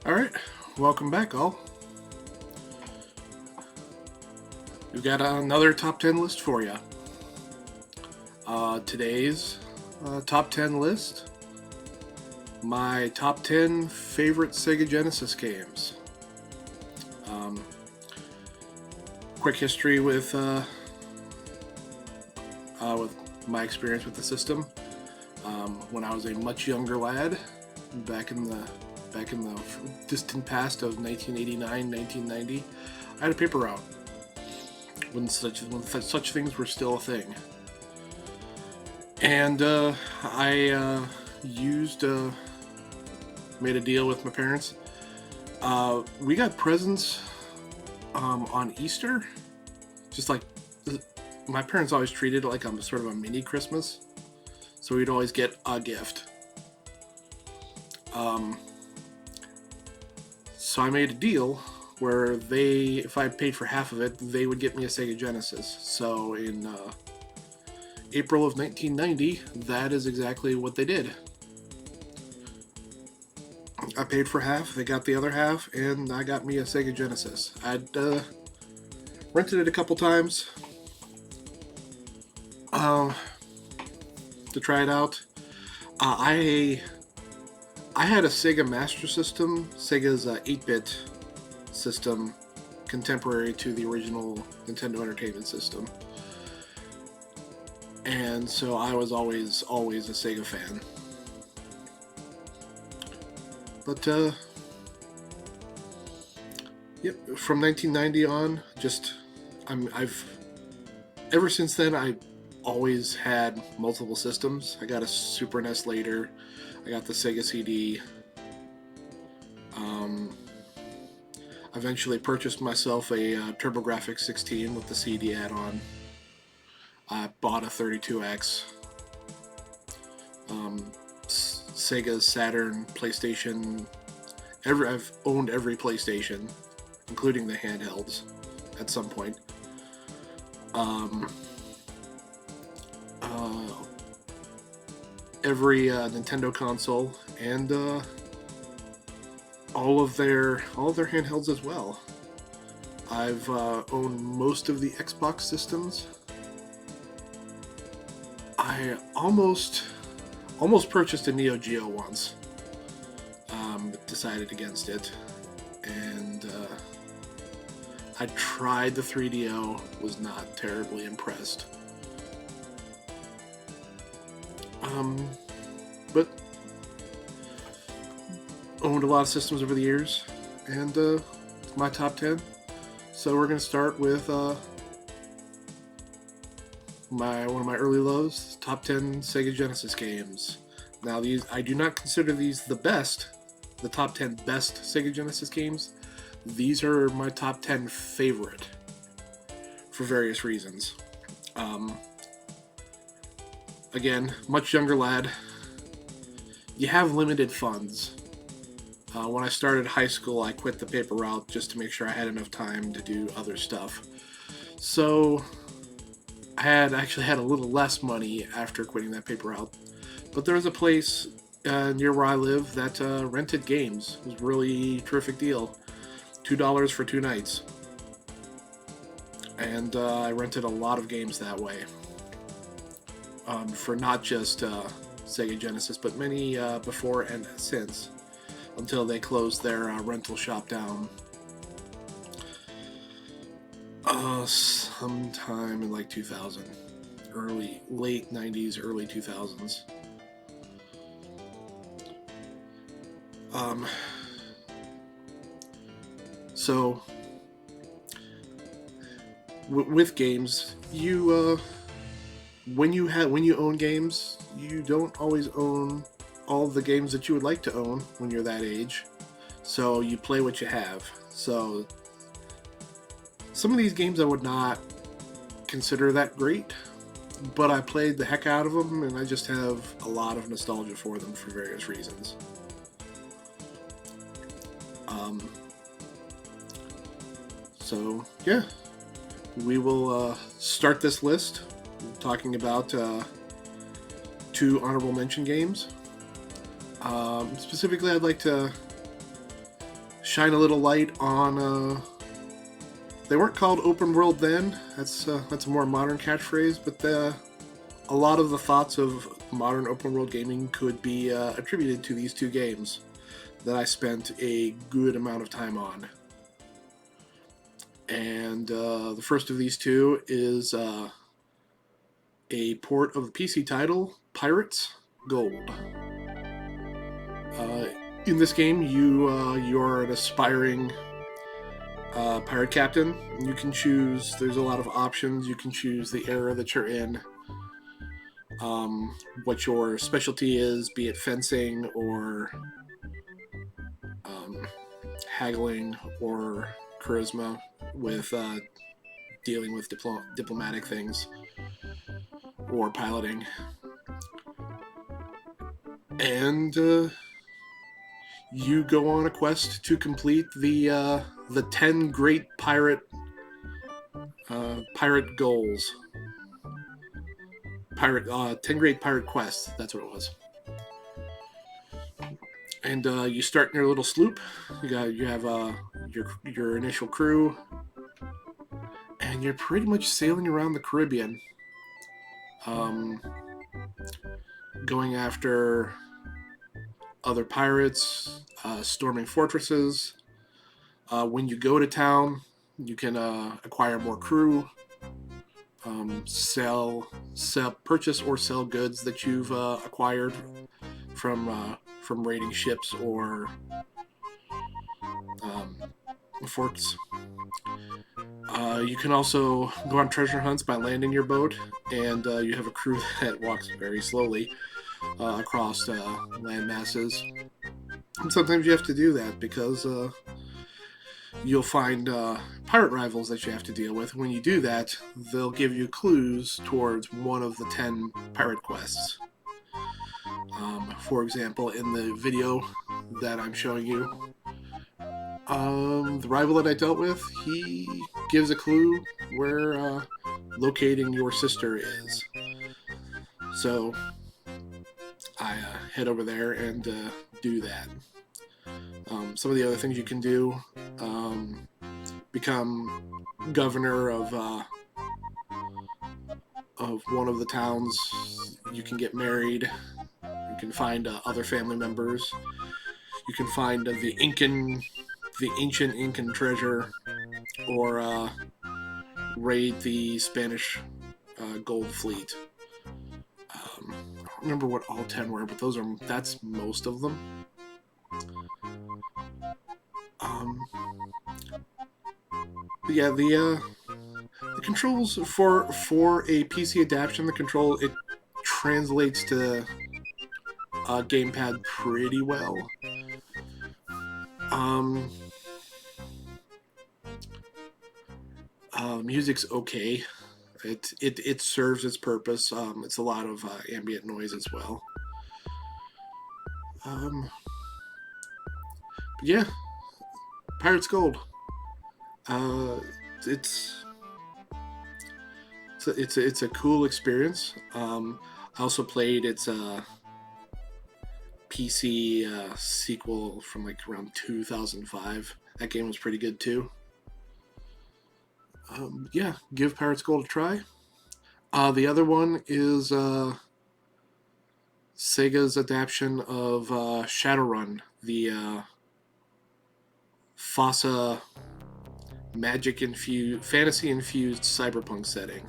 Alright, welcome back all. We've got another top 10 list for you. Today's top 10 list, my top 10 favorite Sega Genesis games. Quick history with my experience with the system. When I was a much younger lad, back in the distant past of 1989, 1990, I had a paper route when such things were still a thing, and I made a deal with my parents. We got presents on Easter, just like my parents always treated it like a sort of a mini Christmas, so we'd always get a gift. So I made a deal where if I paid for half of it, they would get me a Sega Genesis. So in April of 1990, that is exactly what they did. I paid for half, they got the other half, and I got me a Sega Genesis. I'd rented it a couple times to try it out. I had a Sega Master System, Sega's 8-bit system, contemporary to the original Nintendo Entertainment System. And so I was always a Sega fan. But, yep, from 1990 on, ever since then, I always had multiple systems. I got a Super NES later. I got the Sega CD. Eventually purchased myself a TurboGrafx 16 with the CD add-on. I bought a 32X. Sega, Saturn, PlayStation. I've owned every PlayStation, including the handhelds, at some point. Every Nintendo console, and all of their handhelds as well. I've owned most of the Xbox systems. I almost purchased a Neo Geo once, but decided against it, and I tried the 3DO, was not terribly impressed. But owned a lot of systems over the years, and my top 10. So we're going to start with one of my early lows, top 10 Sega Genesis games. Now I do not consider these the top 10 best Sega Genesis games. These are my top 10 favorite for various reasons. Again, much younger lad. You have limited funds. When I started high school, I quit the paper route just to make sure I had enough time to do other stuff. So I actually had a little less money after quitting that paper route. But there was a place near where I live that rented games. It was a really terrific deal. $2 for 2 nights. And I rented a lot of games that way. For not just Sega Genesis, but many before and since, until they closed their rental shop down sometime in like 2000, late 90s, early 2000s. So with games, when you own games, you don't always own all the games that you would like to own when you're that age. So you play what you have. So some of these games I would not consider that great, but I played the heck out of them, and I just have a lot of nostalgia for them for various reasons. So yeah, we will start this list talking about 2 honorable mention games. Specifically, I'd like to shine a little light on. They weren't called open world then. That's a more modern catchphrase, but a lot of the thoughts of modern open world gaming could be attributed to these two games that I spent a good amount of time on. And the first of these two is a port of the PC title, Pirates Gold. In this game, you're an aspiring pirate captain. You can choose. There's a lot of options. You can choose the era that you're in, what your specialty is, be it fencing or haggling or charisma with dealing with diplomatic things or piloting. And you go on a quest to complete the 10 great pirate goals. 10 great pirate quests. That's what it was. And you start in your little sloop. You have your initial crew, and you're pretty much sailing around the Caribbean, going after other pirates, storming fortresses. When you go to town, you can acquire more crew, purchase or sell goods that you've acquired from raiding ships or forts. You can also go on treasure hunts by landing your boat, and you have a crew that walks very slowly across land masses. And sometimes you have to do that because you'll find pirate rivals that you have to deal with. When you do that, they'll give you clues towards one of the 10 pirate quests. For example, in the video that I'm showing you, the rival that I dealt with, he gives a clue where locating your sister is. So I head over there and do that. Some of the other things you can do, become governor of one of the towns. You can get married. You can find other family members. You can find the ancient Incan treasure, or raid the Spanish gold fleet. I don't remember what all 10 were, but that's most of them. Yeah, the controls for a PC adaptation, it translates to gamepad pretty well. Music's okay. It serves its purpose. It's a lot of ambient noise as well. Yeah, Pirates Gold. It's a cool experience. I also played its PC sequel from like around 2005. That game was pretty good too. Yeah, give Pirates Gold a try. The other one is Sega's adaptation of Shadowrun, the FOSSA fantasy-infused cyberpunk setting.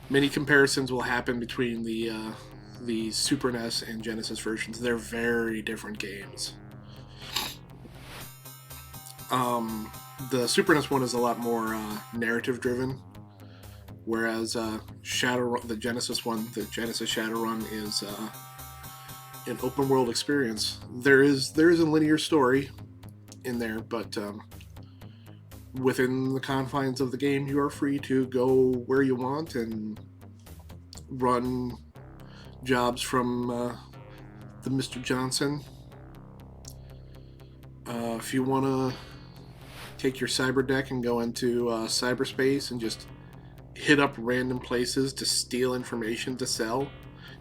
Many comparisons will happen between the Super NES and Genesis versions. They're very different games. The Super NES one is a lot more narrative-driven, whereas Shadowrun, the Genesis Shadowrun, is an open-world experience. There is a linear story in there, but within the confines of the game, you are free to go where you want and run jobs from the Mr. Johnson. If you want to take your cyber deck and go into cyberspace and just hit up random places to steal information to sell,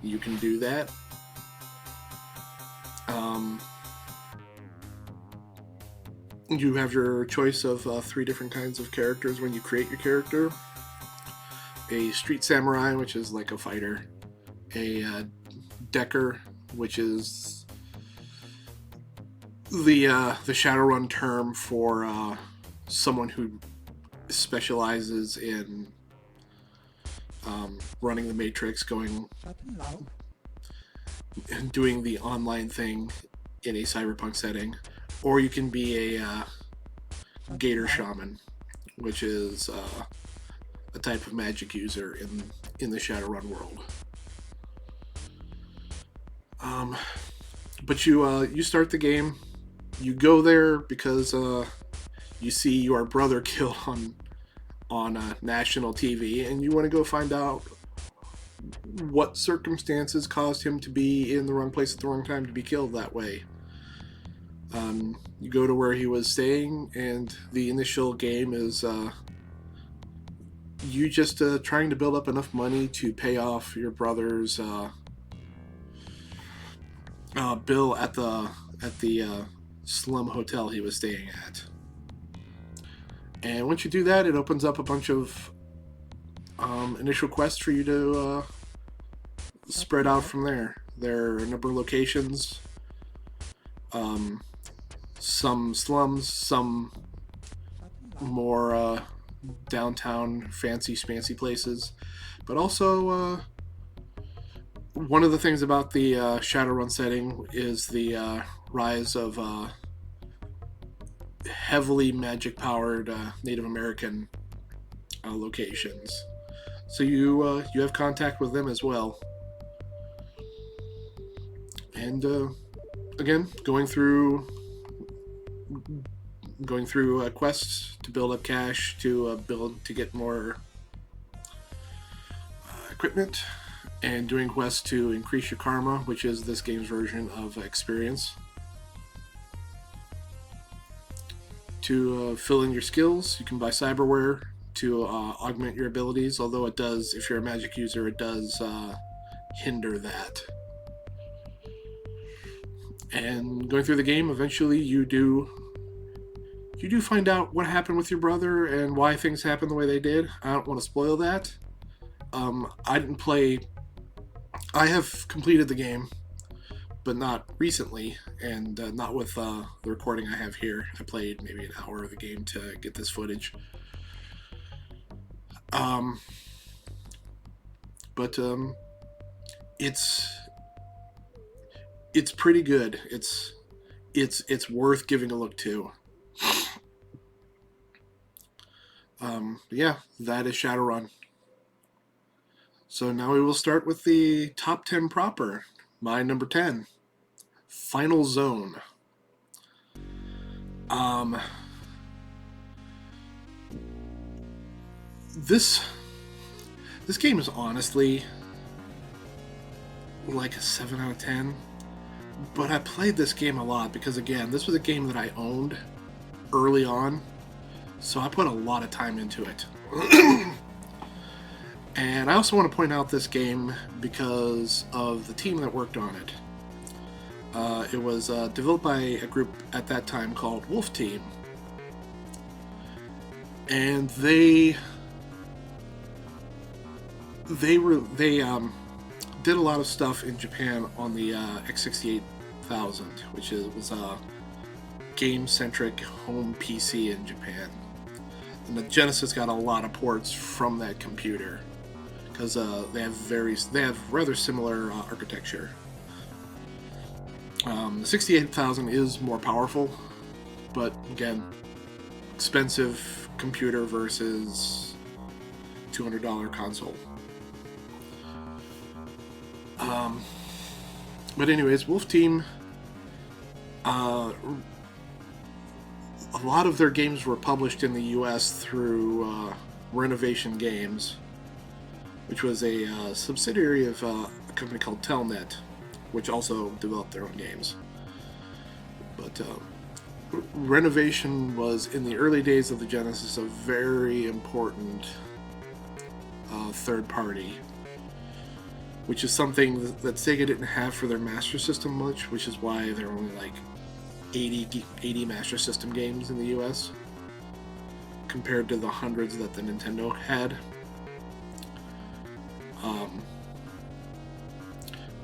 you can do that. You have your choice of 3 different kinds of characters when you create your character. A street samurai, which is like a fighter. A decker, which is the Shadowrun term for someone who specializes in running the Matrix, going and doing the online thing in a cyberpunk setting, or you can be a gator shaman, which is a type of magic user in the Shadowrun world. But you start the game. You go there because you see your brother killed on national TV, and you want to go find out what circumstances caused him to be in the wrong place at the wrong time to be killed that way. You go to where he was staying, and the initial game is you just trying to build up enough money to pay off your brother's bill at the slum hotel he was staying at. And once you do that, it opens up a bunch of initial quests for you to spread out from there. There are a number of locations, some slums, some more downtown fancy schmancy places, but also one of the things about the Shadowrun setting is the rise of heavily magic powered Native American locations. So you have contact with them as well. And again, going through quests to build up cash, to get more equipment, and doing quests to increase your karma, which is this game's version of experience. To fill in your skills, you can buy cyberware to augment your abilities, although it does, if you're a magic user, it does hinder that. And going through the game, eventually you do find out what happened with your brother and why things happened the way they did. I don't want to spoil that. I didn't play. I have completed the game, but not recently, and not with the recording I have here. I played maybe an hour of the game to get this footage. But it's pretty good. It's worth giving a look to. Yeah, that is Shadowrun. So now we will start with the top 10 proper. My number 10, Final Zone. This game is honestly like a 7 out of 10. But I played this game a lot because, again, this was a game that I owned early on. So I put a lot of time into it. And I also want to point out this game because of the team that worked on it. It was developed by a group at that time called Wolf Team. And they did a lot of stuff in Japan on the X68000, which was a game-centric home PC in Japan. And the Genesis got a lot of ports from that computer because they have rather similar architecture. The 68000 is more powerful, but again, expensive computer versus $200 console. But anyways, Wolf Team, a lot of their games were published in the US through Renovation Games, which was a subsidiary of a company called Telnet, which also developed their own games. But Renovation was, in the early days of the Genesis, a very important third party, which is something that Sega didn't have for their Master System much, which is why they're only like 80 Master System games in the US compared to the hundreds that the Nintendo had.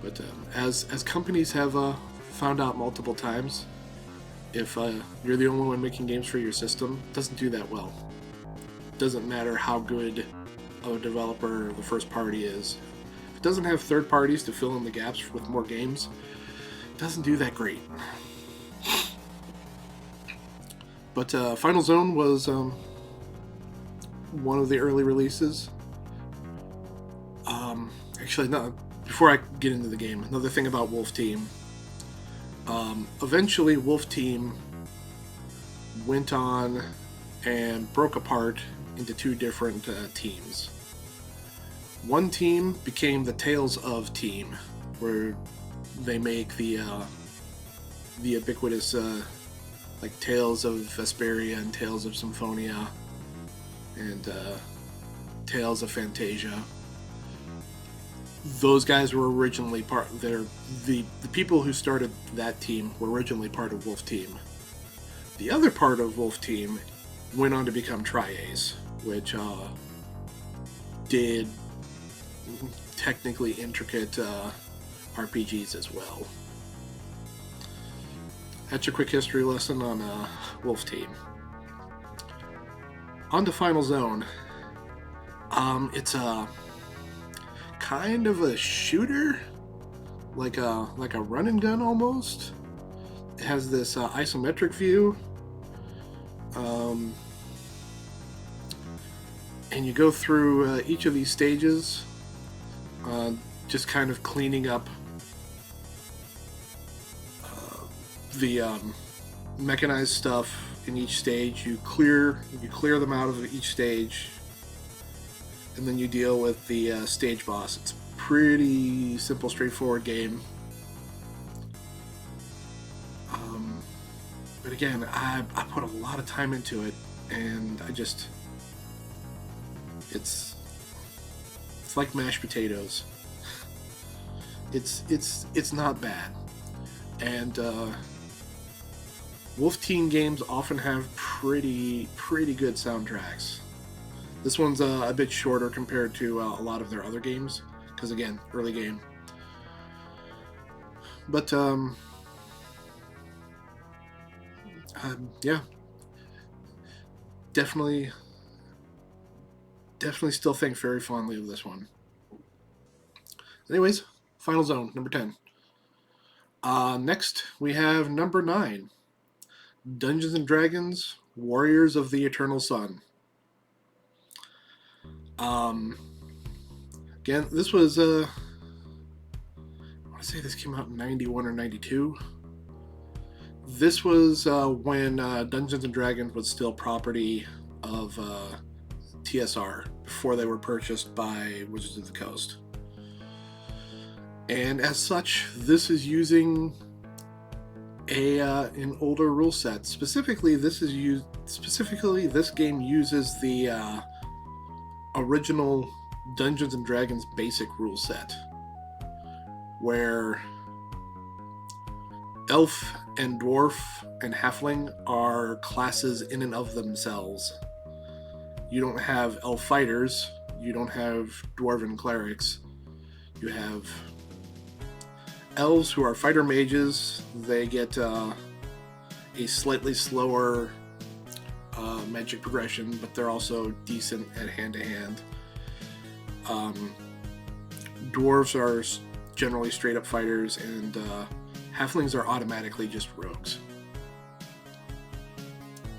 But as companies have found out multiple times, if you're the only one making games for your system, it doesn't do that well. It doesn't matter how good of a developer the first party is. If it doesn't have third parties to fill in the gaps with more games, it doesn't do that great. But Final Zone was one of the early releases. Actually, no. Before I get into the game, another thing about Wolf Team. Eventually, Wolf Team went on and broke apart into two different teams. One team became the Tales of team, where they make the ubiquitous like Tales of Vesperia and Tales of Symphonia and Tales of Fantasia. Those guys were originally the people who started that team were originally part of Wolf Team. The other part of Wolf Team went on to become Tri-Ace, which did technically intricate RPGs as well. That's your quick history lesson on Wolf Team. On to Final Zone. It's a kind of a shooter, like a run and gun almost. It has this isometric view, and you go through each of these stages, just kind of cleaning up the mechanized stuff in each stage. You clear them out of each stage, and then you deal with the stage boss. It's a pretty simple, straightforward game. But again, I put a lot of time into it, and it's like mashed potatoes. It's not bad, and Wolf Team games often have pretty good soundtracks. This one's a bit shorter compared to a lot of their other games, because again, early game. But yeah, definitely still think very fondly of this one. Anyways, Final Zone, number 10. Next, we have number 9, Dungeons & Dragons, Warriors of the Eternal Sun. Again, this was, I want to say this came out in 91 or 92. This was when Dungeons & Dragons was still property of TSR, before they were purchased by Wizards of the Coast. And as such, this is using an older rule set. Specifically, this game uses the original Dungeons & Dragons basic rule set, where Elf and Dwarf and Halfling are classes in and of themselves. You don't have Elf fighters, you don't have Dwarven clerics, you have Elves who are fighter mages. They get a slightly slower magic progression, but they're also decent at hand-to-hand. Dwarves are generally straight-up fighters, and Halflings are automatically just rogues.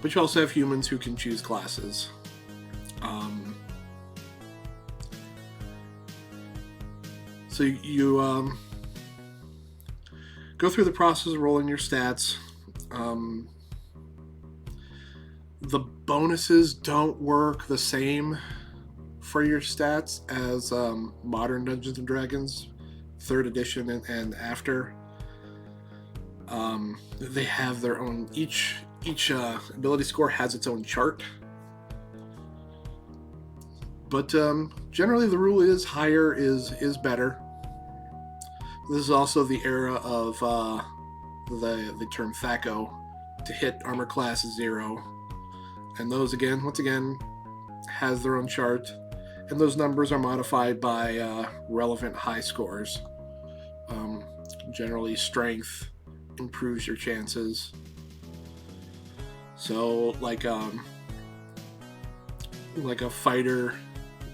But you also have humans who can choose classes. So you go through the process of rolling your stats. The bonuses don't work the same for your stats as modern Dungeons & Dragons 3rd edition and after. They have their own, each ability score has its own chart. But generally the rule is higher is better. This is also the era of the term THACO, to hit armor class 0. And those, once again, has their own chart. And those numbers are modified by relevant high scores. Generally, strength improves your chances. So, like a fighter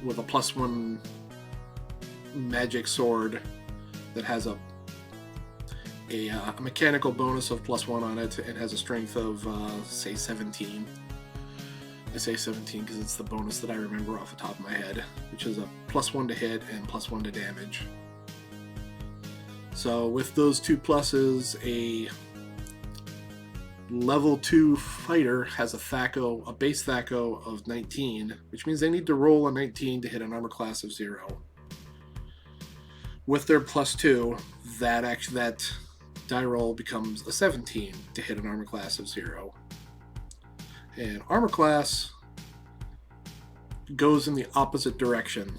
with a +1 magic sword that has a mechanical bonus of +1 on it and has a strength of say 17. I say 17 because it's the bonus that I remember off the top of my head, which is a +1 to hit and +1 to damage. So with those two pluses, a level 2 fighter has a base THACO of 19, which means they need to roll a 19 to hit an armor class of 0. With their +2, that die roll becomes a 17 to hit an armor class of 0. And armor class goes in the opposite direction.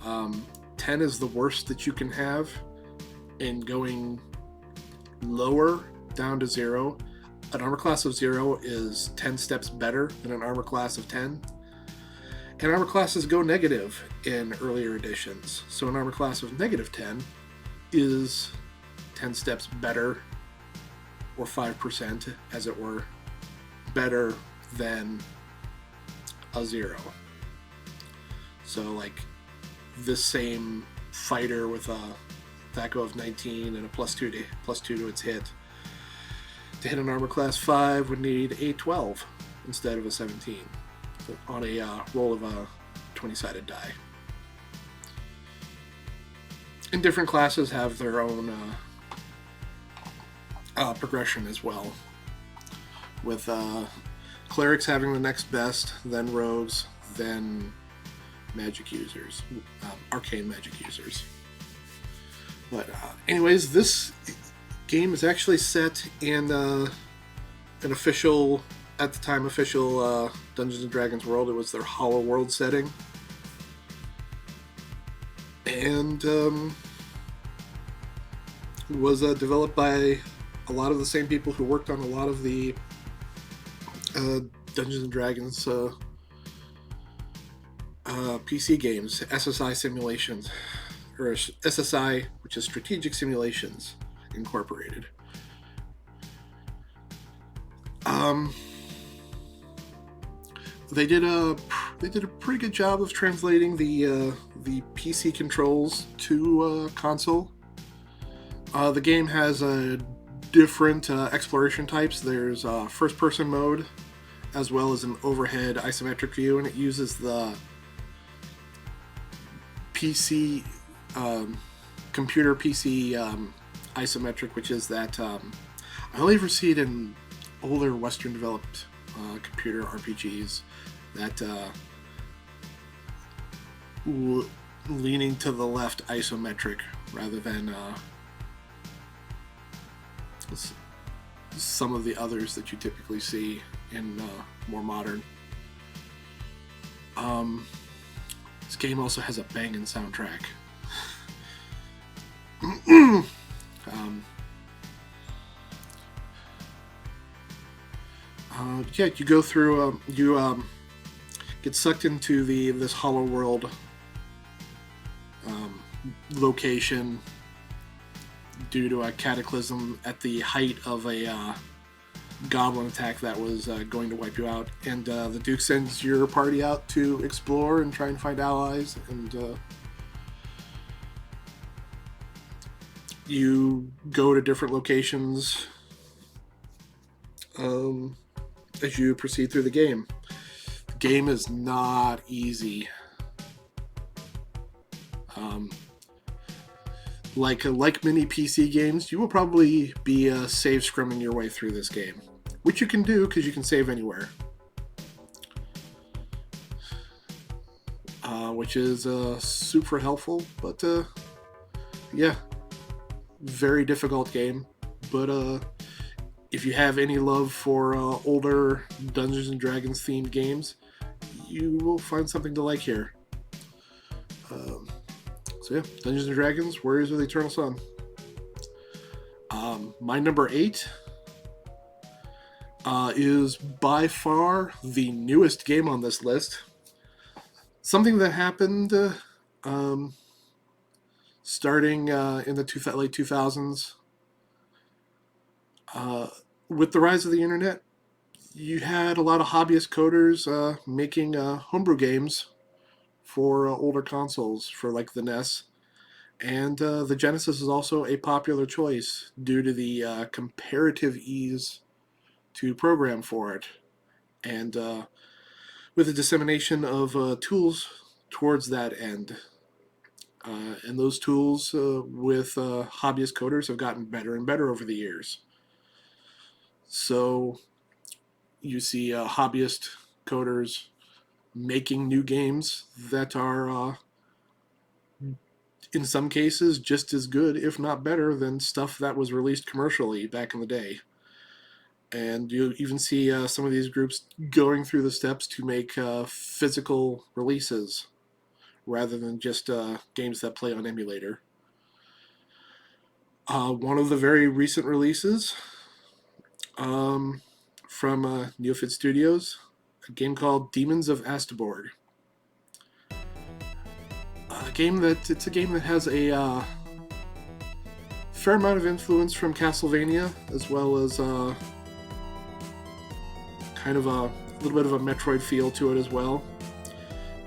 10 is the worst that you can have, and going lower down to 0. An armor class of 0 is 10 steps better than an armor class of 10. And armor classes go negative in earlier editions. So an armor class of -10 is 10 steps better, or 5%, as it were, better than a 0. So, like, this same fighter with a THACO of 19 and a +2 to its hit, to hit an armor class 5 would need a 12 instead of a 17 on a roll of a 20-sided die. And different classes have their own progression as well, with clerics having the next best, then rogues, then magic users, arcane magic users. But anyways, this game is actually set in an official, at the time, official Dungeons & Dragons world. It was their Hollow World setting. And was developed by a lot of the same people who worked on a lot of the Dungeons & Dragons PC games, SSI Simulations, or SSI, which is Strategic Simulations Incorporated. They did a pretty good job of translating the PC controls to console. The game has different exploration types. There's first-person mode, as well as an overhead isometric view, and it uses the PC computer PC isometric, which is that I only ever see it in older Western developed computer RPGs, that leaning to the left isometric rather than some of the others that you typically see in more modern. This game also has a banging soundtrack. You go through, you get sucked into this Hollow World location due to a cataclysm at the height of a goblin attack that was going to wipe you out, and the Duke sends your party out to explore and try and find allies, and you go to different locations as you proceed through the game. The game is not easy. Like many PC games, you will probably be save scrumming your way through this game, which you can do because you can save anywhere, which is super helpful. But yeah, very difficult game. But if you have any love for older Dungeons and Dragons themed games, you will find something to like here. So yeah, Dungeons and Dragons: Warriors of the Eternal Sun. My number 8 is by far the newest game on this list. Something that happened um, starting in the late 2000s. With the rise of the internet, you had a lot of hobbyist coders making homebrew games for older consoles, for like the NES. And the Genesis is also a popular choice due to the comparative ease to program for it. And with the dissemination of tools towards that end. And those tools with hobbyist coders have gotten better and better over the years. So you see hobbyist coders making new games that are, in some cases, just as good, if not better, than stuff that was released commercially back in the day. And you even see some of these groups going through the steps to make physical releases rather than just games that play on emulator. One of the very recent releases um, from Neofit Studios, a game called Demons of Astborg. It's a game that has a fair amount of influence from Castlevania, as well as kind of a little bit of a Metroid feel to it as well.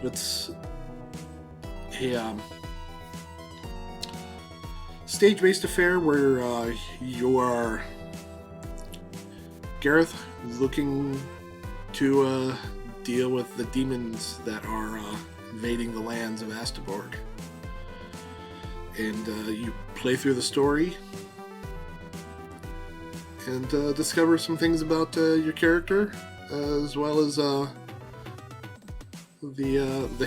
It's a stage-based affair where you are Gareth looking to deal with the demons that are invading the lands of Astborg. And you play through the story and discover some things about your character, as well as the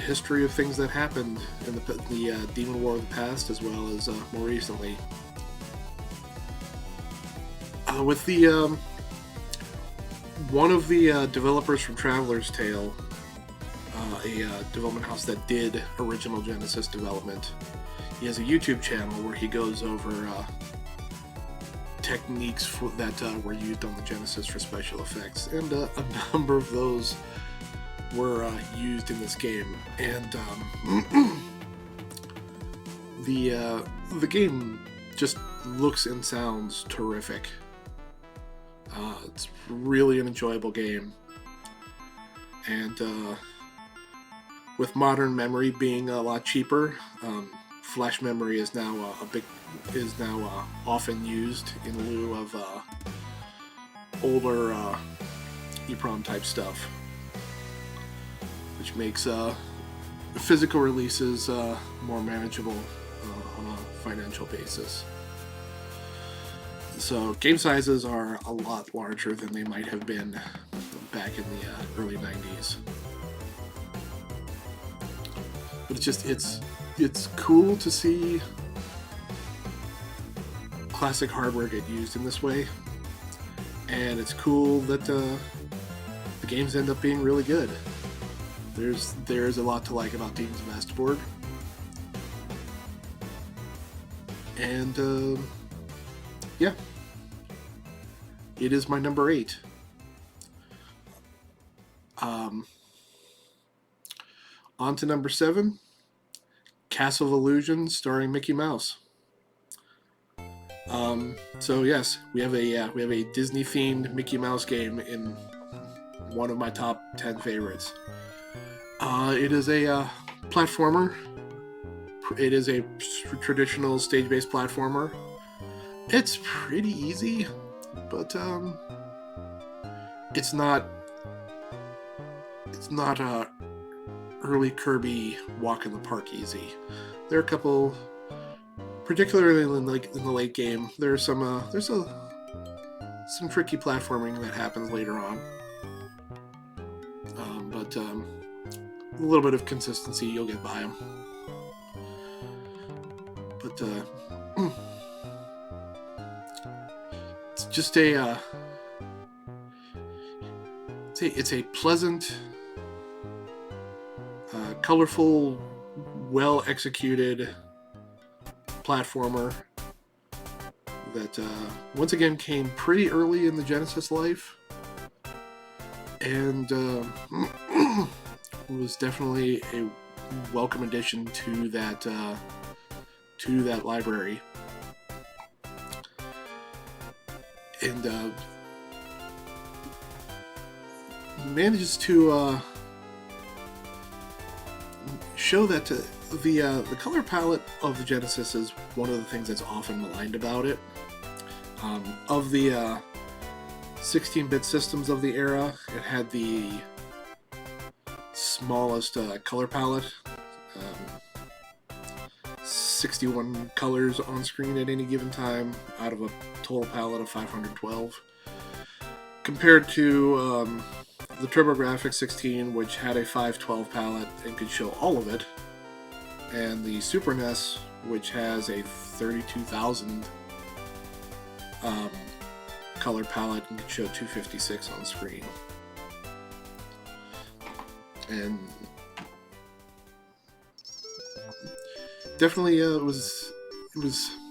history of things that happened in the Demon War of the past, as well as more recently. With the one of the developers from Traveler's Tale, a development house that did original Genesis development, he has a YouTube channel where he goes over techniques that were used on the Genesis for special effects, and a number of those were used in this game. And the game just looks and sounds terrific. It's really an enjoyable game, and with modern memory being a lot cheaper, flash memory is now often used in lieu of older EEPROM type stuff, which makes physical releases more manageable on a financial basis. So game sizes are a lot larger than they might have been back in the early 90s. But it's cool to see classic hardware get used in this way, and it's cool that the games end up being really good. There's a lot to like about Demons of Astborg, and yeah, it is my number 8. On to number 7, Castle of Illusion, starring Mickey Mouse. So yes, we have a Disney themed Mickey Mouse game in one of my top 10 favorites. It is a platformer. It is a traditional stage-based platformer. It's pretty easy, but it's not a early Kirby walk in the park easy. There are a couple, particularly in the late game, there's some tricky platforming that happens later on. But a little bit of consistency, you'll get by them. But it's just it's a pleasant, colorful, well executed platformer that once again came pretty early in the Genesis life, and was definitely a welcome addition to that library. And manages to show that the color palette of the Genesis is one of the things that's often maligned about it. Of the 16-bit systems of the era, it had the smallest color palette. 61 colors on screen at any given time out of a total palette of 512. Compared to the TurboGrafx 16, which had a 512 palette and could show all of it, and the Super NES, which has a 32,000 color palette and could show 256 on screen. And definitely it was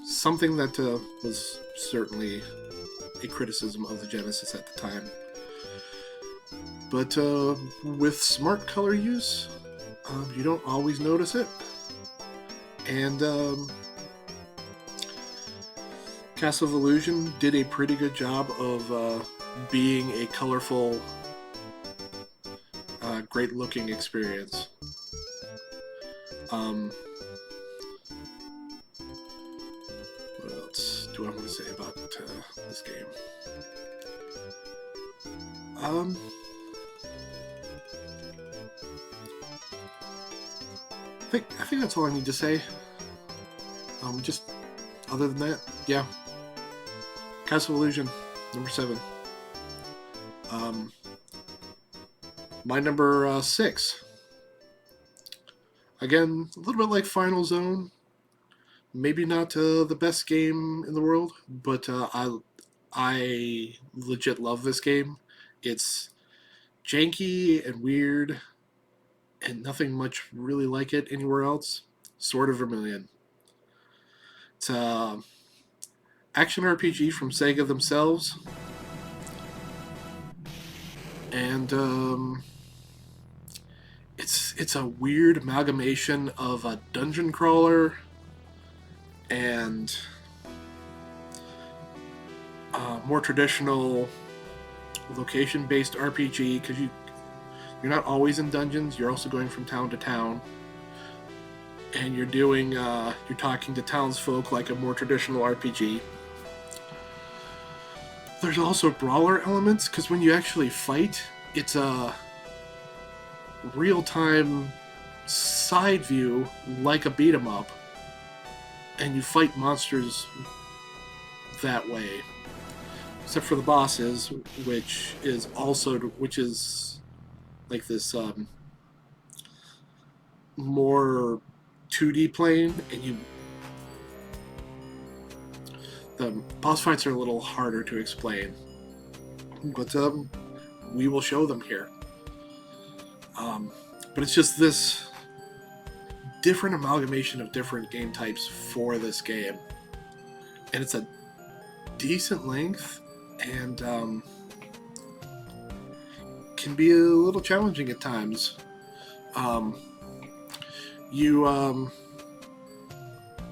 something that was certainly a criticism of the Genesis at the time. But with smart color use, you don't always notice it. And Castle of Illusion did a pretty good job of being a colorful, great-looking experience. What else do I want to say about this game? I think that's all I need to say. Just other than that, yeah. Castle of Illusion, number 7. My number 6. Again, a little bit like Final Zone. Maybe not the best game in the world, but I legit love this game. It's janky and weird, and nothing much really like it anywhere else. Sword of Vermilion. It's a action RPG from Sega themselves, and it's a weird amalgamation of a dungeon crawler and more traditional location-based RPG, because you're not always in dungeons. You're also going from town to town, and you're talking to townsfolk like a more traditional RPG. There's also brawler elements, because when you actually fight, it's a real-time side view like a beat-em-up, and you fight monsters that way. Except for the bosses, which is like this more 2D plane, and the boss fights are a little harder to explain, but we will show them here. But it's just this different amalgamation of different game types for this game, and it's a decent length, and can be a little challenging at times. You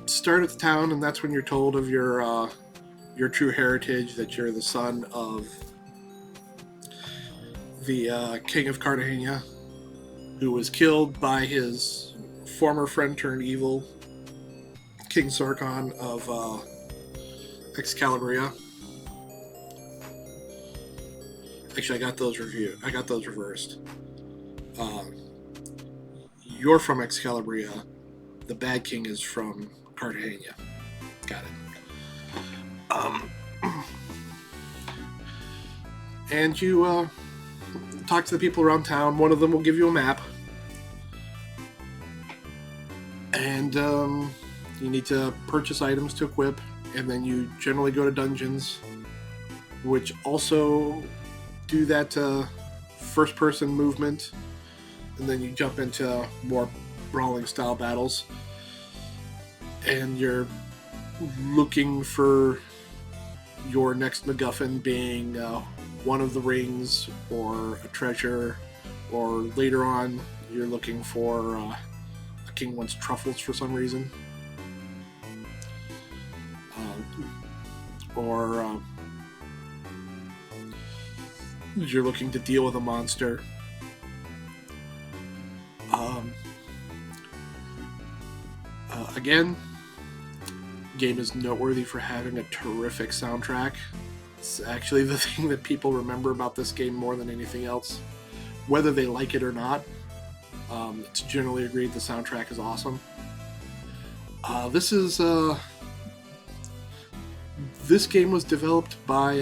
start at the town, and that's when you're told of your true heritage, that you're the son of the King of Cartagena, who was killed by his former friend turned evil, King Sarkon of Excalibria. Actually, I got those reversed. You're from Excalibria. The bad king is from Cartagena. Got it. And you talk to the people around town. One of them will give you a map. And you need to purchase items to equip. And then you generally go to dungeons, which also do that first-person movement. And then you jump into more brawling-style battles. And you're looking for your next MacGuffin being one of the rings or a treasure, or later on you're looking for a king wants truffles for some reason, or you're looking to deal with a monster. Again, game is noteworthy for having a terrific soundtrack. It's actually the thing that people remember about this game more than anything else, whether they like it or not. It's generally agreed the soundtrack is awesome. This game was developed by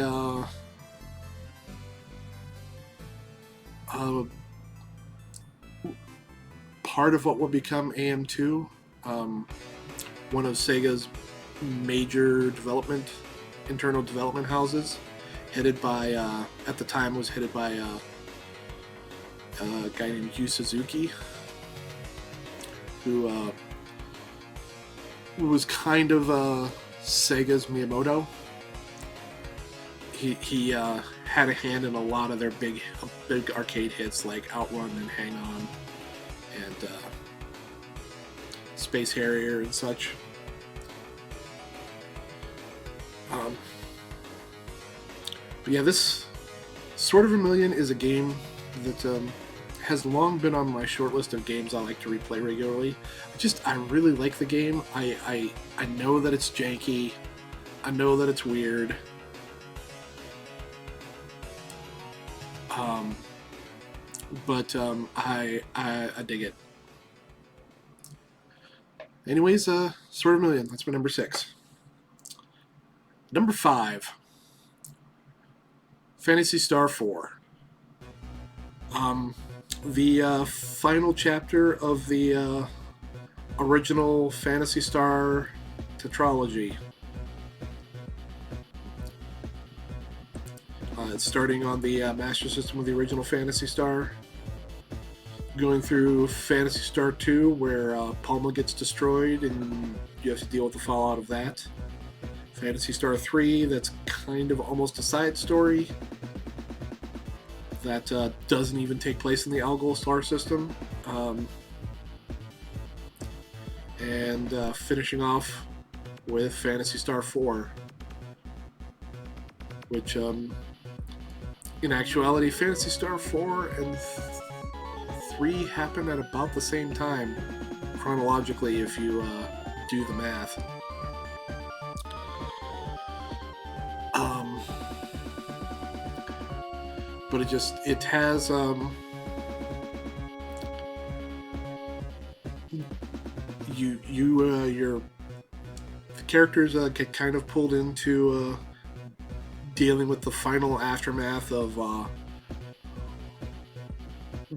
part of what would become AM2, one of Sega's major internal development houses, headed by, at the time was headed by a guy named Yu Suzuki, who was kind of Sega's Miyamoto. He had a hand in a lot of their big arcade hits like Outrun and Hang On and Space Harrier and such. But yeah, this Sword of Vermilion is a game that has long been on my short list of games I like to replay regularly. I really like the game. I know that it's janky. I know that it's weird. But I dig it. Anyways, Sword of Vermilion, that's my number 6. Number 5, Phantasy Star 4. The final chapter of the original Phantasy Star tetralogy. It's starting on the Master System of the original Phantasy Star, going through Phantasy Star 2, where Palma gets destroyed and you have to deal with the fallout of that. Phantasy Star 3, that's kind of almost a side story that doesn't even take place in the Algol star system. And finishing off with Phantasy Star 4, which in actuality, Phantasy Star 4 and 3 happen at about the same time, chronologically, if you do the math. But it has your the characters get kind of pulled into dealing with the final aftermath of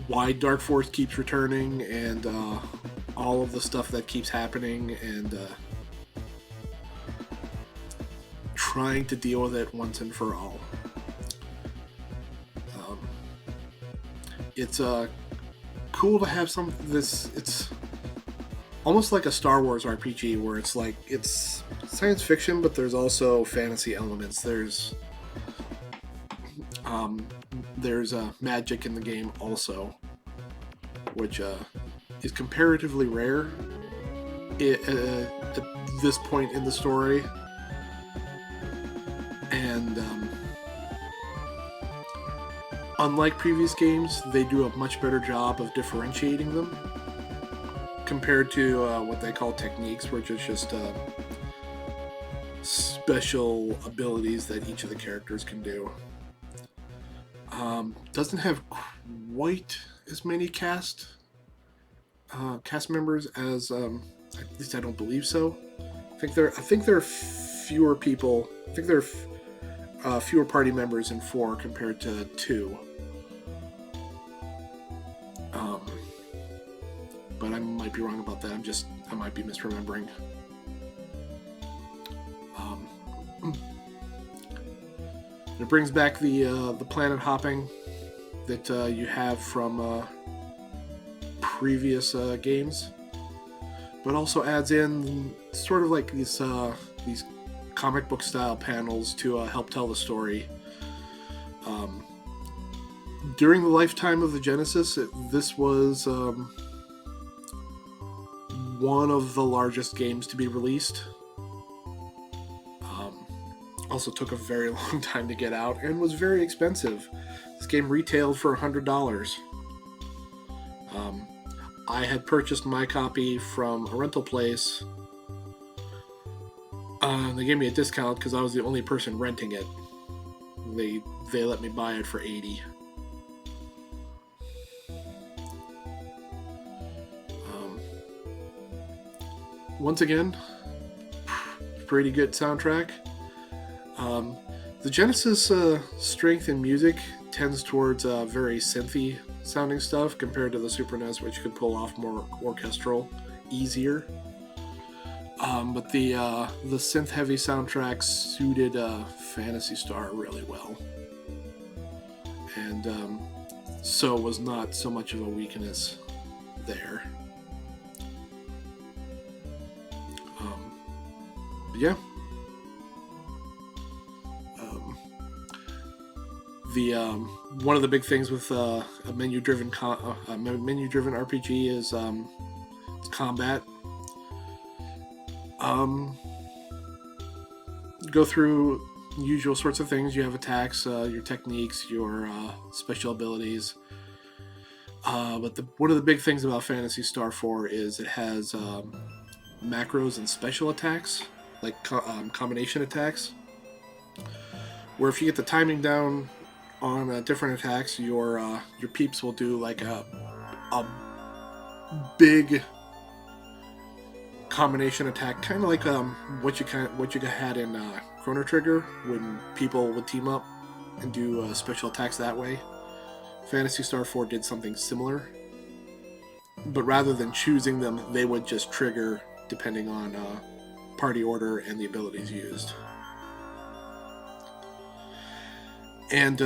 why Dark Force keeps returning and all of the stuff that keeps happening, and trying to deal with it once and for all. It's cool to have it's almost like a Star Wars RPG, where it's like it's science fiction, but there's also fantasy elements. There's magic in the game also, which is comparatively rare at this point in the story. And unlike previous games, they do a much better job of differentiating them compared to what they call techniques, which is just special abilities that each of the characters can do. Doesn't have quite as many cast members as at least I don't believe so. I think there are fewer people. I think there are fewer party members in 4 compared to 2. But I might be wrong about that. I might be misremembering. It brings back the planet hopping that you have from previous games, but also adds in sort of like these comic book style panels to help tell the story. During the lifetime of the Genesis, this was one of the largest games to be released. Also took a very long time to get out and was very expensive. This game retailed for $100. I had purchased my copy from a rental place. They gave me a discount because I was the only person renting it. They let me buy it for $80. Once again, pretty good soundtrack. The Genesis strength in music tends towards very synthy sounding stuff compared to the Super NES, which could pull off more orchestral, easier. But the synth-heavy soundtrack suited Phantasy Star really well, and so was not so much of a weakness there. But yeah. One of the big things with a menu-driven RPG is combat. Go through usual sorts of things. You have attacks, your techniques, your special abilities. But one of the big things about Phantasy Star 4 is it has macros and special attacks, like combination attacks, where if you get the timing down on different attacks, your peeps will do like a big combination attack, kind of like what you had in Chrono Trigger when people would team up and do special attacks that way. Phantasy Star 4 did something similar, but rather than choosing them, they would just trigger depending on party order and the abilities used. And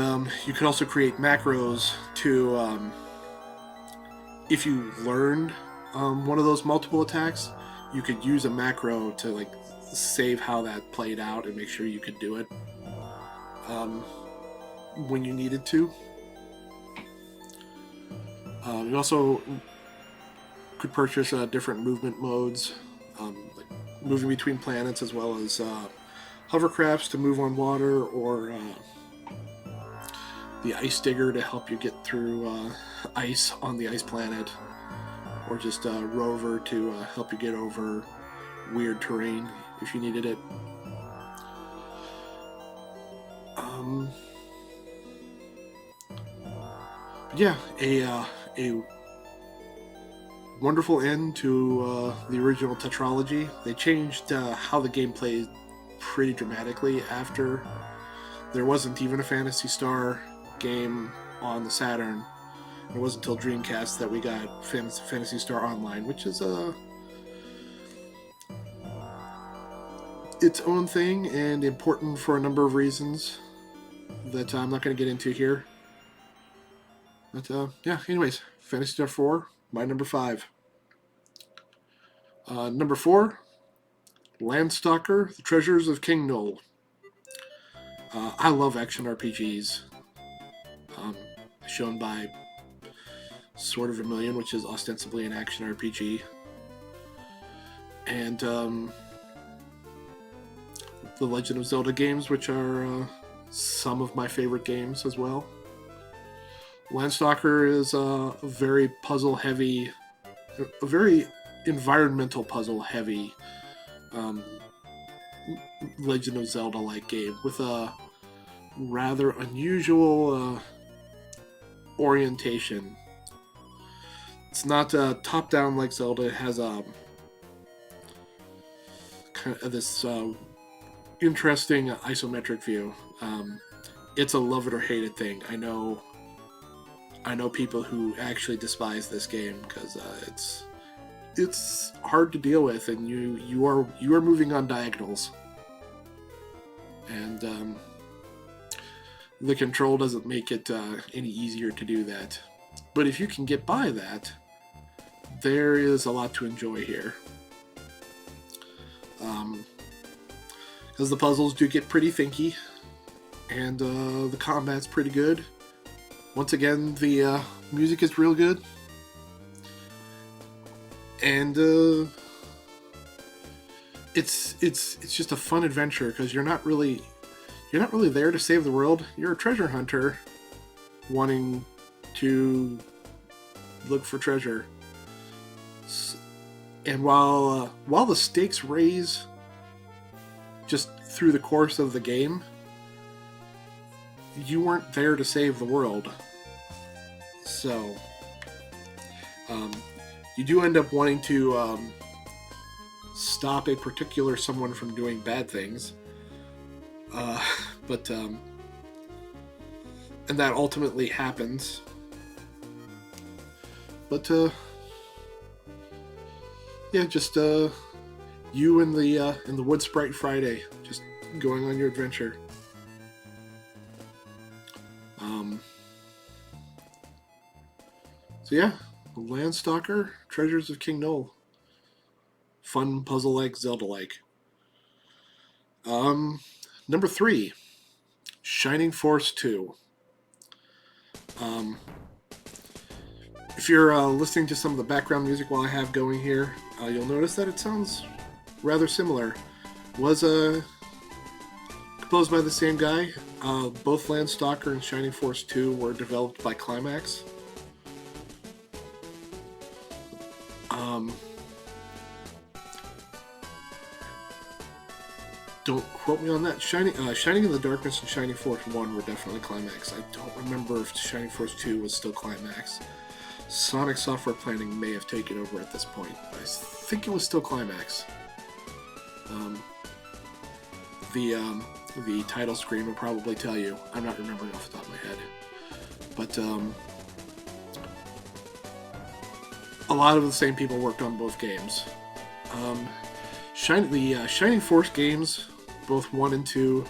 you could also create macros to, if you learned one of those multiple attacks, you could use a macro to like save how that played out and make sure you could do it when you needed to. You also could purchase different movement modes, like moving between planets, as well as hovercrafts to move on water, or the ice digger to help you get through ice on the ice planet, or just a rover to help you get over weird terrain if you needed it. Yeah, a wonderful end to the original tetralogy. They changed how the game played pretty dramatically after. There wasn't even a Phantasy Star game on the Saturn. It wasn't until Dreamcast that we got Phantasy Star Online, which is its own thing and important for a number of reasons that I'm not going to get into here. But yeah, anyways, Phantasy Star 4, my number 5. Number 4, Landstalker, The Treasures of King Knoll. I love action RPGs. Shown by Sword of Vermilion, which is ostensibly an action RPG. And the Legend of Zelda games, which are some of my favorite games as well. Landstalker is a very puzzle-heavy, a very environmental puzzle-heavy Legend of Zelda-like game with a rather unusual orientation. It's not top-down like Zelda. It has kind of this interesting isometric view. It's a love it or hate it thing. I know people who actually despise this game because it's hard to deal with, and you are moving on diagonals, and the control doesn't make it any easier to do that. But if you can get by that, there is a lot to enjoy here. as the puzzles do get pretty thinky, and the combat's pretty good. Once again, the music is real good, and it's just a fun adventure because you're not really there to save the world. You're a treasure hunter wanting to look for treasure. And while the stakes raise just through the course of the game, you weren't there to save the world. So you do end up wanting to stop a particular someone from doing bad things. But and that ultimately happens. But yeah, just you and the Wood Sprite Friday, just going on your adventure. So yeah, Landstalker, Treasures of King Knoll. Fun puzzle-like, Zelda-like. Number 3, Shining Force 2. If you're listening to some of the background music while I have going here, you'll notice that it sounds rather similar. Was composed by the same guy. Both Landstalker and Shining Force 2 were developed by Climax. Don't quote me on that. Shining in the Darkness and Shining Force 1 were definitely Climax. I don't remember if Shining Force 2 was still Climax. Sonic Software Planning may have taken over at this point. I think it was still Climax. The title screen will probably tell you. I'm not remembering off the top of my head. But a lot of the same people worked on both games. The Shining Force games, both 1 and 2,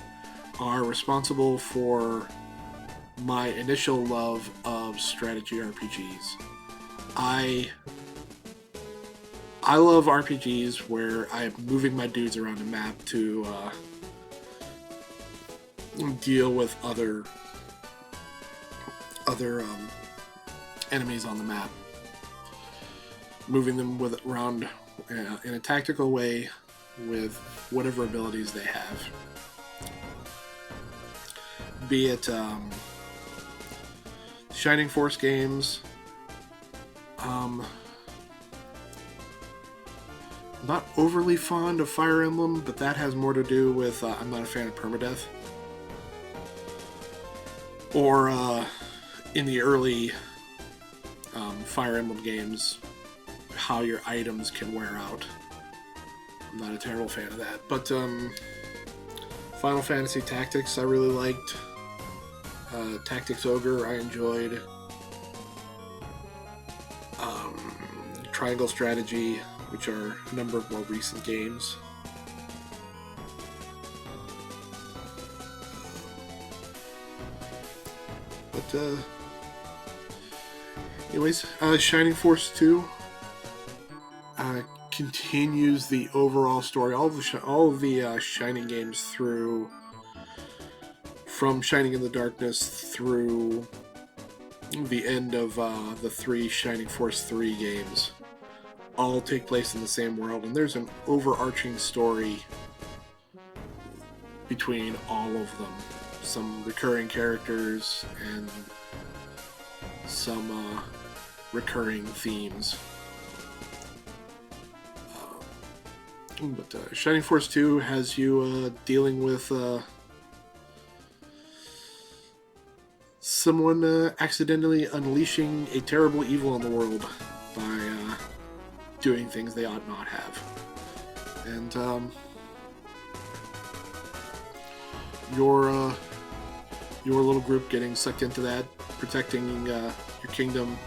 are responsible for my initial love of strategy RPGs. I love RPGs where I'm moving my dudes around a map to deal with other enemies on the map, moving them around in a tactical way with whatever abilities they have. Be it Shining Force games, not overly fond of Fire Emblem, but that has more to do with I'm not a fan of permadeath. Or in the early Fire Emblem games, how your items can wear out. I'm not a terrible fan of that. But Final Fantasy Tactics I really liked. Tactics Ogre I enjoyed. Triangle Strategy, which are a number of more recent games. But anyways, Shining Force 2 continues the overall story. All of the Shining games through, from Shining in the Darkness through the end of the 3 Shining Force 3 games, all take place in the same world, and there's an overarching story between all of them. Some recurring characters and some recurring themes. But Shining Force 2 has you dealing with someone accidentally unleashing a terrible evil on the world by doing things they ought not have. And your little group getting sucked into that, protecting your kingdom,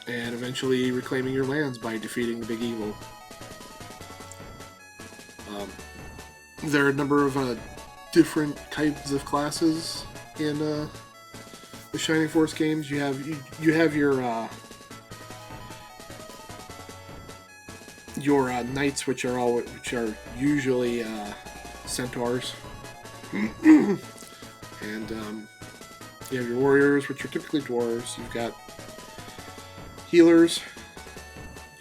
and eventually reclaiming your lands by defeating the big evil. There are a number of different types of classes in the Shining Force games. You have your your knights, which are usually centaurs, and you have your warriors, which are typically dwarves. You've got healers.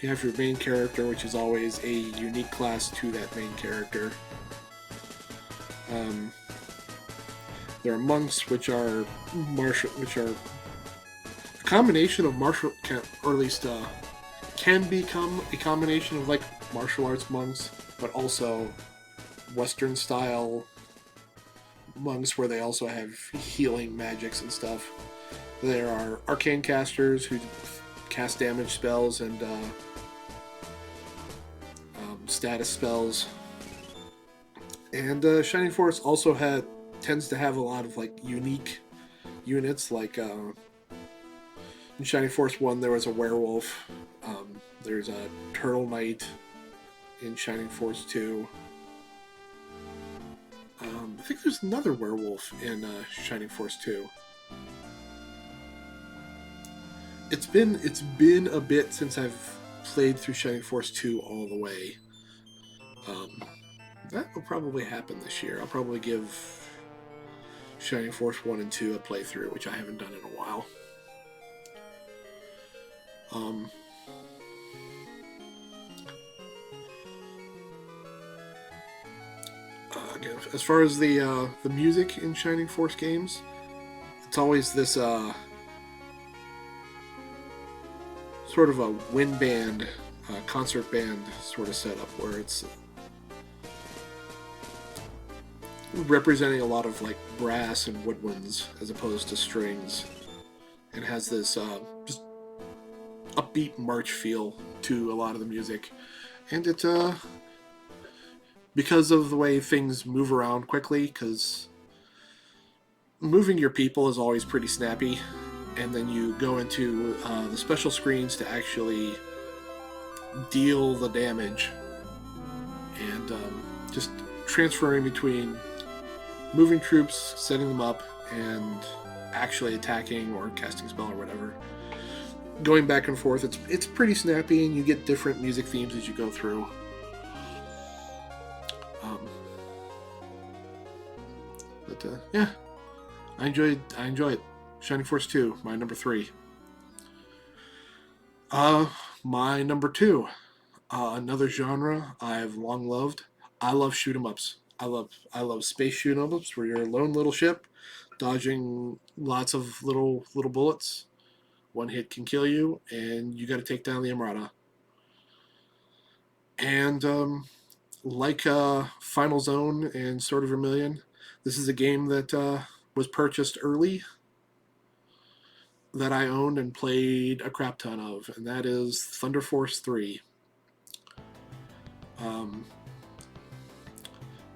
You have your main character, which is always a unique class to that main character. There are monks, which are a combination of martial, or at least can become a combination of like martial arts monks, but also Western style monks where they also have healing magics and stuff. There are arcane casters who cast damage spells and status spells. And Shining Force also tends to have a lot of like unique units. Like in Shining Force 1, there was a werewolf. There's a Turtle Knight in Shining Force 2. I think there's another werewolf in Shining Force 2. It's been a bit since I've played through Shining Force 2 all the way. That will probably happen this year. I'll probably give Shining Force 1 and 2 a playthrough, which I haven't done in a while. Again, as far as the music in Shining Force games, it's always this sort of a wind band, concert band sort of setup where it's representing a lot of like brass and woodwinds as opposed to strings, and has this just upbeat march feel to a lot of the music. And it because of the way things move around quickly, because moving your people is always pretty snappy, and then you go into the special screens to actually deal the damage, and just transferring between moving troops, setting them up, and actually attacking or casting a spell or whatever, going back and forth, it's pretty snappy, and you get different music themes as you go through. Yeah, I enjoy it. Shining Force 2, my number 3. My number 2, another genre I've long loved. I love shoot 'em ups. I love space shoot 'em ups where you're a lone little ship, dodging lots of little bullets. One hit can kill you, and you got to take down the Armada. And like Final Zone and Sword of Vermilion, this is a game that was purchased early, that I owned and played a crap ton of, and that is Thunder Force 3.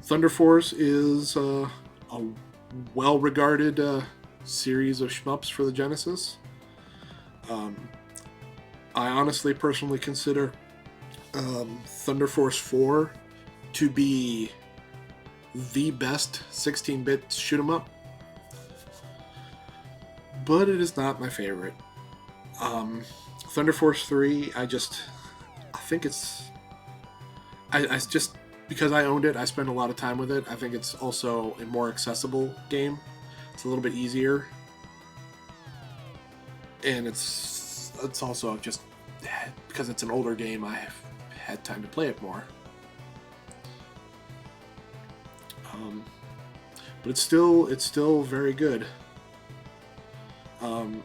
Thunder Force is a well-regarded series of shmups for the Genesis. I honestly, personally consider Thunder Force 4 to be the best 16-bit shoot 'em up, but it is not my favorite. Thunder Force 3, I think it's... I just, because I owned it, I spent a lot of time with it. I think it's also a more accessible game. It's a little bit easier. And it's also just, because it's an older game, I have had time to play it more. But it's still very good.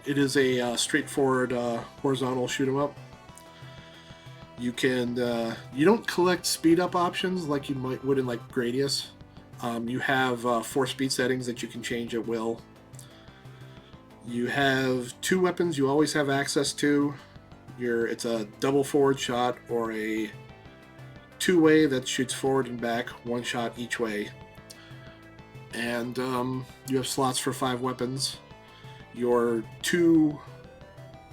It is a straightforward horizontal shoot 'em up. You don't collect speed up options like you would in like Gradius. You have 4 speed settings that you can change at will. You have 2 weapons you always have access to. It's a double forward shot or a 2-way that shoots forward and back, 1 shot each way. And you have slots for 5 weapons. Your 2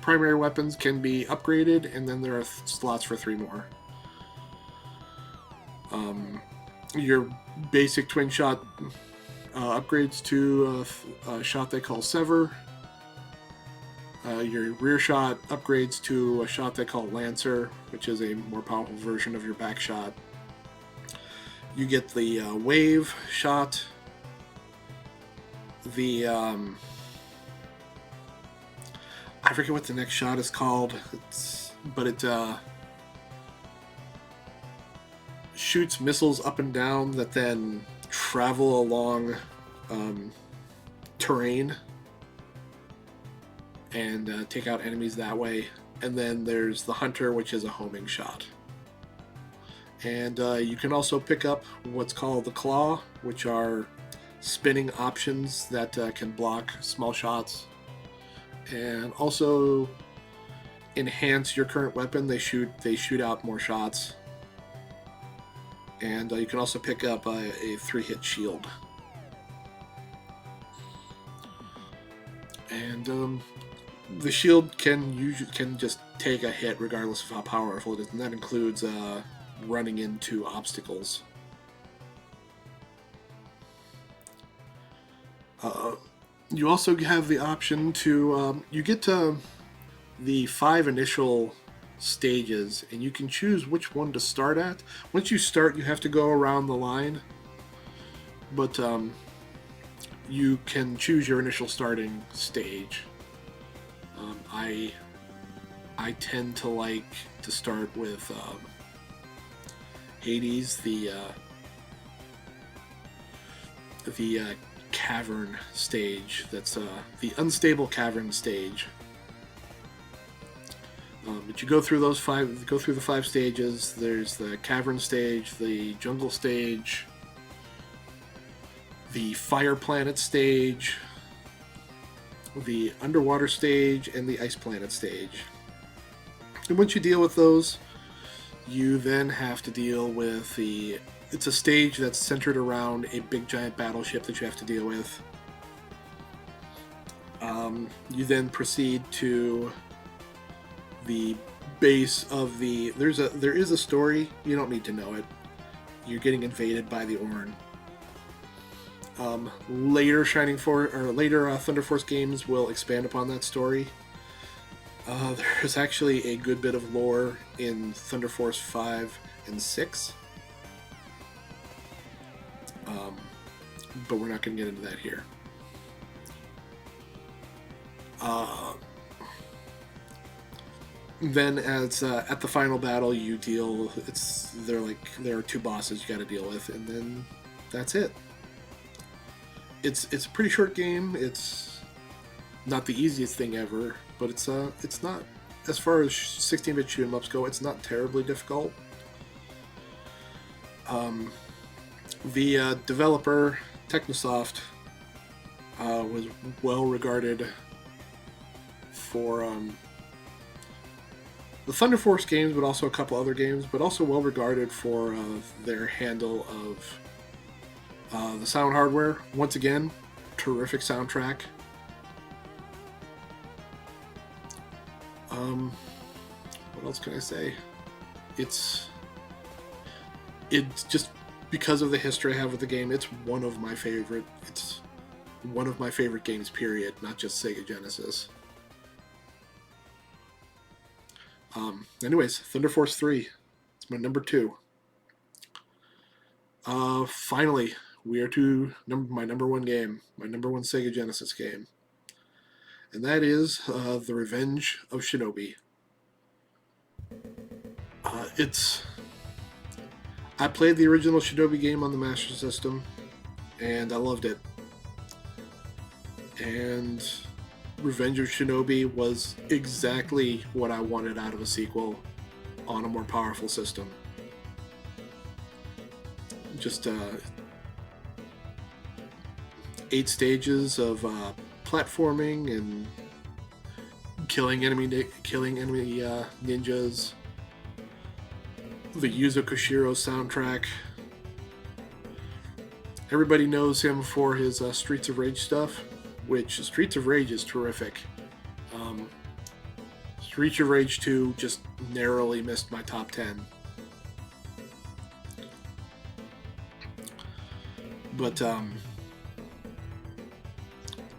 primary weapons can be upgraded, and then there are slots for 3 more. Your basic twin shot upgrades to a shot they call Sever. Your rear shot upgrades to a shot they call Lancer, which is a more powerful version of your back shot. You get the wave shot, the I forget what the next shot is called, but it shoots missiles up and down that then travel along terrain and take out enemies that way. And then there's the Hunter, which is a homing shot. And you can also pick up what's called the Claw, which are spinning options that can block small shots. And also enhance your current weapon. They shoot out more shots. And you can also pick up a 3-hit shield. And the shield can just take a hit regardless of how powerful it is, and that includes running into obstacles. You also have the option to you get to the 5 initial stages, and you can choose which one to start at. Once you start, you have to go around the line, but you can choose your initial starting stage. I tend to like to start with Hades, the cavern stage. That's the unstable cavern stage. But you go through the 5 stages. There's the cavern stage, the jungle stage, the fire planet stage, the underwater stage, and the ice planet stage. And once you deal with those, you then have to deal with it's a stage that's centered around a big giant battleship that you have to deal with. You then proceed to the base of there is a story. You don't need to know it. You're getting invaded by the Orn. Later Thunder Force games will expand upon that story. There's actually a good bit of lore in Thunder Force 5 and 6. But we're not going to get into that here. Then at the final battle there are 2 bosses you got to deal with, and then that's it. It's a pretty short game. It's not the easiest thing ever, but it's not, as far as 16-bit shoot 'em ups go, it's not terribly difficult. The developer Technosoft was well regarded for the Thunder Force games, but also a couple other games, but also well regarded for their handle of the sound hardware. Once again, terrific soundtrack. What else can I say? It's just because of the history I have with the game. It's one of my favorite games, period, not just Sega Genesis. Anyways, Thunder Force 3. It's my number 2. Finally, we are to my number 1 game, my number 1 Sega Genesis game. And that is The Revenge of Shinobi. I played the original Shinobi game on the Master System, and I loved it. And Revenge of Shinobi was exactly what I wanted out of a sequel on a more powerful system. Just 8 stages of platforming and killing enemy ninjas. The Yuzo Koshiro soundtrack. Everybody knows him for his Streets of Rage stuff, which Streets of Rage is terrific. Streets of Rage 2 just narrowly missed my top 10. But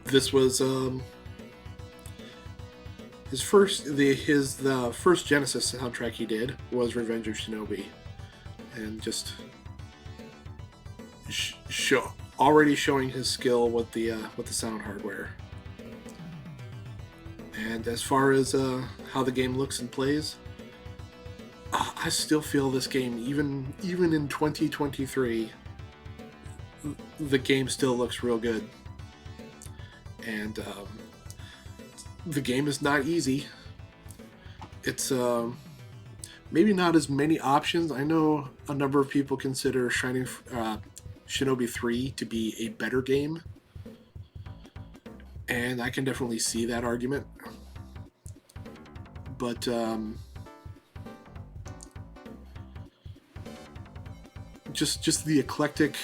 this was the first Genesis soundtrack he did was Revenge of Shinobi, and just already showing his skill with the sound hardware. And as far as how the game looks and plays, I still feel this game, even in 2023, the game still looks real good. And the game is not easy. It's maybe not as many options. I know a number of people consider Shinobi 3 to be a better game, and I can definitely see that argument. But just the eclectic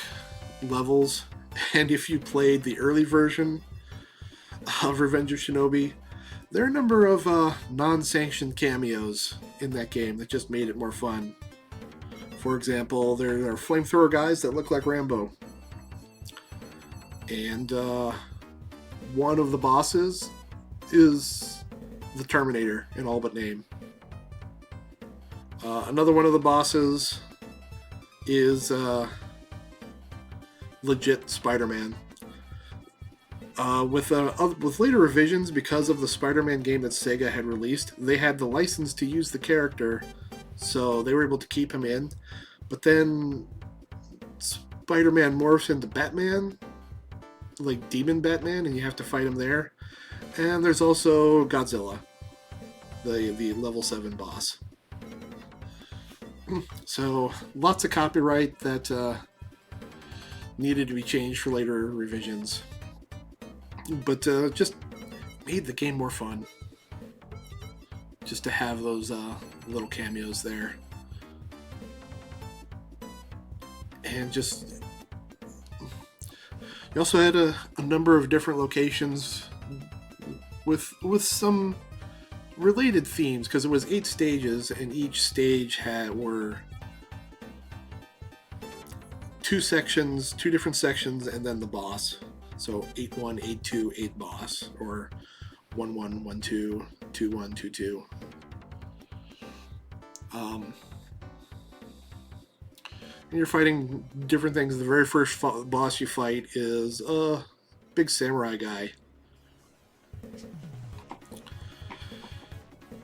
levels, and if you played the early version of Revenge of Shinobi, there are a number of non-sanctioned cameos in that game that just made it more fun. For example, there are flamethrower guys that look like Rambo, and one of the bosses is the Terminator in all but name. Another one of the bosses is legit Spider-Man. With later revisions, because of the Spider-Man game that Sega had released, they had the license to use the character, so they were able to keep him in. But then Spider-Man morphs into Batman, like Demon Batman, and you have to fight him there. And there's also Godzilla, the level 7 boss. So lots of copyright that needed to be changed for later revisions. But just made the game more fun. Just to have those little cameos there. And just... You also had a number of different locations with some related themes, because it was 8 stages, and each stage were 2 different sections, and then the boss. So 8-1, 8-2, 8 boss, or 1-1, 1-2, 2-1, 2-2. And you're fighting different things. The very first boss you fight is a big samurai guy.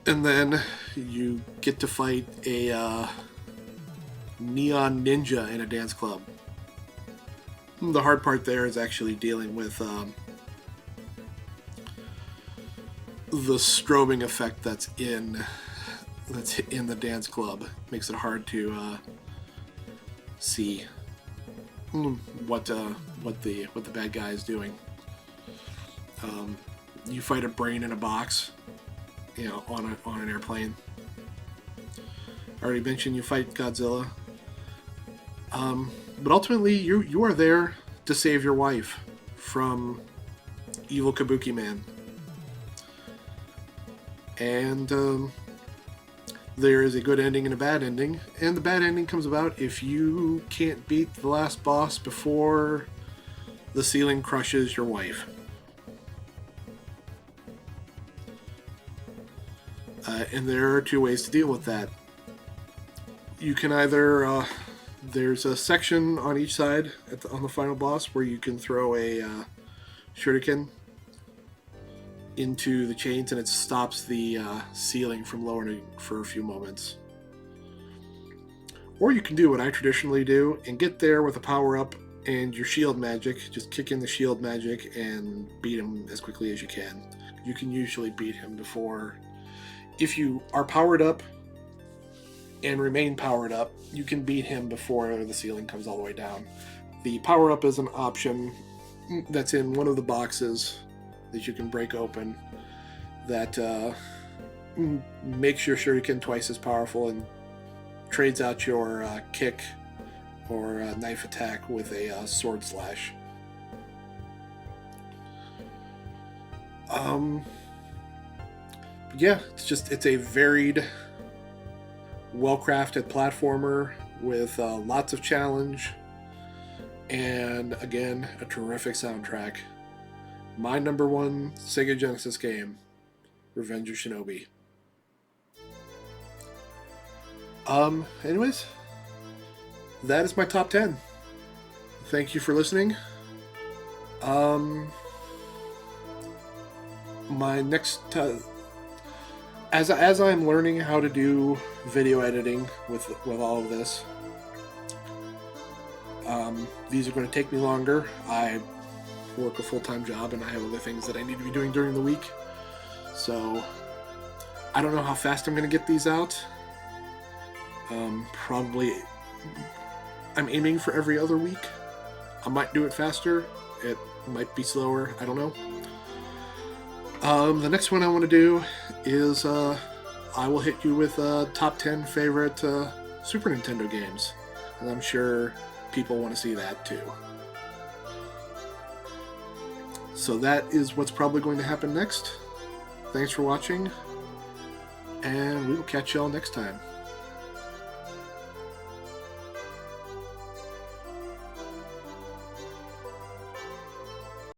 And then you get to fight a neon ninja in a dance club. The hard part there is actually dealing with the strobing effect that's in the dance club. Makes it hard to see what the bad guy is doing. You fight a brain in a box, on an airplane. I already mentioned you fight Godzilla. But ultimately, you are there to save your wife from evil Kabuki Man. And there is a good ending and a bad ending. And the bad ending comes about if you can't beat the last boss before the ceiling crushes your wife. And there are 2 ways to deal with that. You can either... there's a section on each side on the final boss where you can throw a shuriken into the chains, and it stops the ceiling from lowering for a few moments. Or you can do what I traditionally do and get there with a power-up and your shield magic. Just kick in the shield magic and beat him as quickly as you can. You can usually beat him before... If you are powered up and remain powered up, you can beat him before the ceiling comes all the way down. The power-up is an option that's in one of the boxes that you can break open that makes your shuriken twice as powerful and trades out your kick or knife attack with a sword slash. Yeah, it's a varied, well-crafted platformer with lots of challenge, and again, a terrific soundtrack. My number 1 Sega Genesis game. Revenge of Shinobi. Anyways, that is my top 10. Thank you for listening. My next, as I'm learning how to do video editing with all of this, these are going to take me longer. I work a full-time job and I have other things that I need to be doing during the week. So I don't know how fast I'm going to get these out. Probably I'm aiming for every other week. I might do it faster. It might be slower. I don't know. The next one I want to do is I will hit you with top 10 favorite Super Nintendo games. And I'm sure people want to see that too. So that is what's probably going to happen next. Thanks for watching, and we will catch y'all next time.